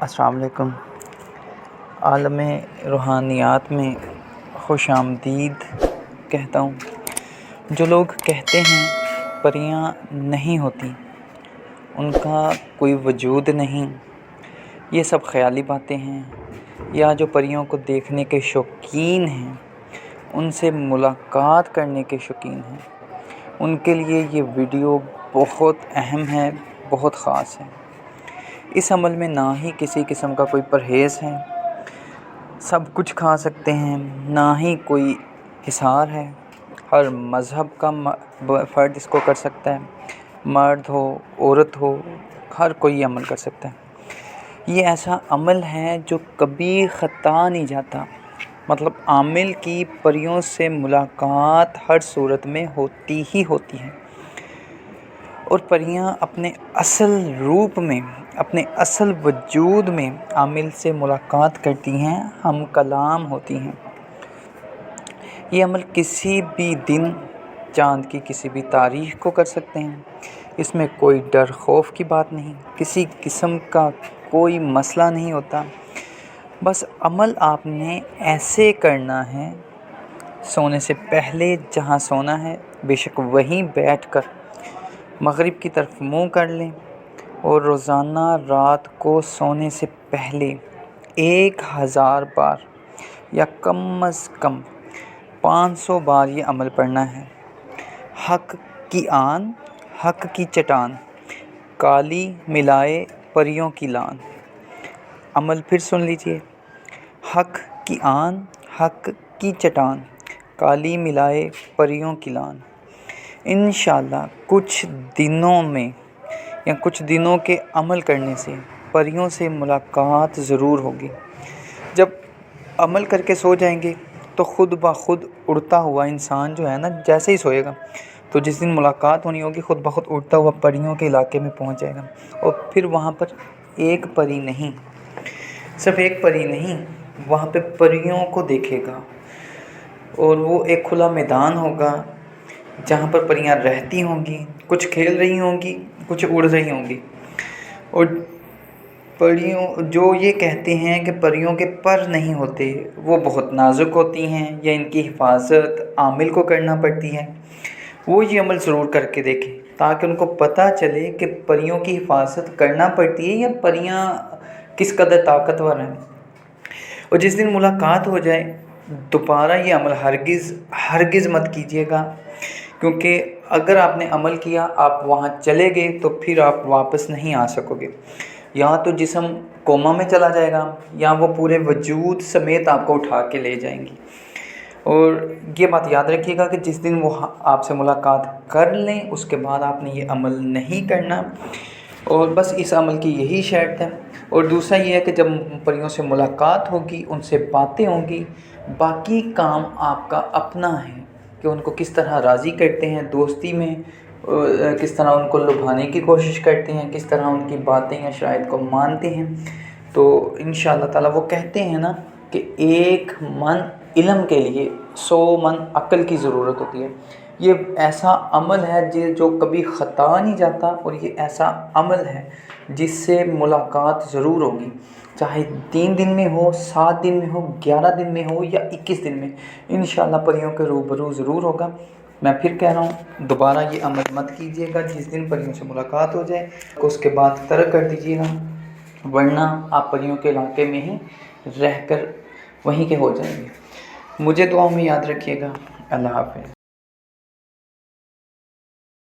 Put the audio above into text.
السلام علیکم۔ عالم روحانیات میں خوش آمدید کہتا ہوں۔ جو لوگ کہتے ہیں پریاں نہیں ہوتی، ان کا کوئی وجود نہیں، یہ سب خیالی باتیں ہیں، یا جو پریوں کو دیکھنے کے شوقین ہیں، ان سے ملاقات کرنے کے شوقین ہیں، ان کے لیے یہ ویڈیو بہت اہم ہے، بہت خاص ہے۔ اس عمل میں نہ ہی کسی قسم کا کوئی پرہیز ہے، سب کچھ کھا سکتے ہیں، نہ ہی کوئی حصار ہے، ہر مذہب کا فرد اس کو کر سکتا ہے، مرد ہو عورت ہو، ہر کوئی یہ عمل کر سکتا ہے۔ یہ ایسا عمل ہے جو کبھی خطا نہیں جاتا، مطلب عامل کی پریوں سے ملاقات ہر صورت میں ہوتی ہی ہوتی ہے، اور پریاں اپنے اصل روپ میں، اپنے اصل وجود میں عامل سے ملاقات کرتی ہیں، ہم کلام ہوتی ہیں۔ یہ عمل کسی بھی دن چاند کی کسی بھی تاریخ کو کر سکتے ہیں، اس میں کوئی ڈر خوف کی بات نہیں، کسی قسم کا کوئی مسئلہ نہیں ہوتا۔ بس عمل آپ نے ایسے کرنا ہے، سونے سے پہلے جہاں سونا ہے بے شک وہیں بیٹھ کر مغرب کی طرف منہ کر لیں، اور روزانہ رات کو سونے سے پہلے 1000 بار یا کم از کم 500 بار یہ عمل پڑھنا ہے۔ حق کی آن، حق کی چٹان، کالی ملائے پریوں کی لان۔ عمل پھر سن لیجئے۔ حق کی آن، حق کی چٹان، کالی ملائے پریوں کی لان۔ انشاءاللہ کچھ دنوں میں یا کچھ دنوں کے عمل کرنے سے پریوں سے ملاقات ضرور ہوگی۔ جب عمل کر کے سو جائیں گے تو خود بخود اڑتا ہوا انسان جو ہے نا، جیسے ہی سوئے گا تو جس دن ملاقات ہونی ہوگی خود بخود اڑتا ہوا پریوں کے علاقے میں پہنچ جائے گا، اور پھر وہاں پر ایک پری نہیں، صرف ایک پری نہیں، وہاں پہ پریوں کو دیکھے گا، اور وہ ایک کھلا میدان ہوگا جہاں پر پریاں رہتی ہوں گی، کچھ کھیل رہی ہوں گی، کچھ اڑ رہی ہوں گی۔ اور پریوں جو یہ کہتے ہیں کہ پریوں کے پر نہیں ہوتے، وہ بہت نازک ہوتی ہیں یا ان کی حفاظت عامل کو کرنا پڑتی ہے، وہ یہ عمل ضرور کر کے دیکھیں تاکہ ان کو پتہ چلے کہ پریوں کی حفاظت کرنا پڑتی ہے یا پریاں کس قدر طاقتور ہیں۔ اور جس دن ملاقات ہو جائے دوبارہ یہ عمل ہرگز مت کیجیے گا، کیونکہ اگر آپ نے عمل کیا، آپ وہاں چلے گئے تو پھر آپ واپس نہیں آ سکو گے، یا تو جسم کوما میں چلا جائے گا یا وہ پورے وجود سمیت آپ کو اٹھا کے لے جائیں گی۔ اور یہ بات یاد رکھیے گا کہ جس دن وہ آپ سے ملاقات کر لیں اس کے بعد آپ نے یہ عمل نہیں کرنا، اور بس اس عمل کی یہی شرط ہے۔ اور دوسرا یہ ہے کہ جب پریوں سے ملاقات ہوگی، ان سے باتیں ہوں گی، باقی کام آپ کا اپنا ہے کہ ان کو کس طرح راضی کرتے ہیں، دوستی میں کس طرح ان کو لبھانے کی کوشش کرتے ہیں، کس طرح ان کی باتیں یا شرائط کو مانتے ہیں۔ تو انشاءاللہ تعالیٰ وہ کہتے ہیں نا کہ 1 من علم کے لیے 100 من عقل کی ضرورت ہوتی ہے۔ یہ ایسا عمل ہے جو کبھی خطا نہیں جاتا، اور یہ ایسا عمل ہے جس سے ملاقات ضرور ہوگی، چاہے 3 دن میں ہو، 7 دن میں ہو، 11 دن میں ہو یا 21 دن میں، انشاءاللہ پریوں کے روبرو ضرور ہوگا۔ میں پھر کہہ رہا ہوں دوبارہ یہ عمل مت کیجیے گا، جس دن پریوں سے ملاقات ہو جائے اس کے بعد ترک کر دیجیے گا، ورنہ آپ پریوں کے علاقے میں ہی رہ کر وہیں کے ہو جائیں گے۔ مجھے دعاؤں میں یاد رکھیے گا۔ اللہ حافظ۔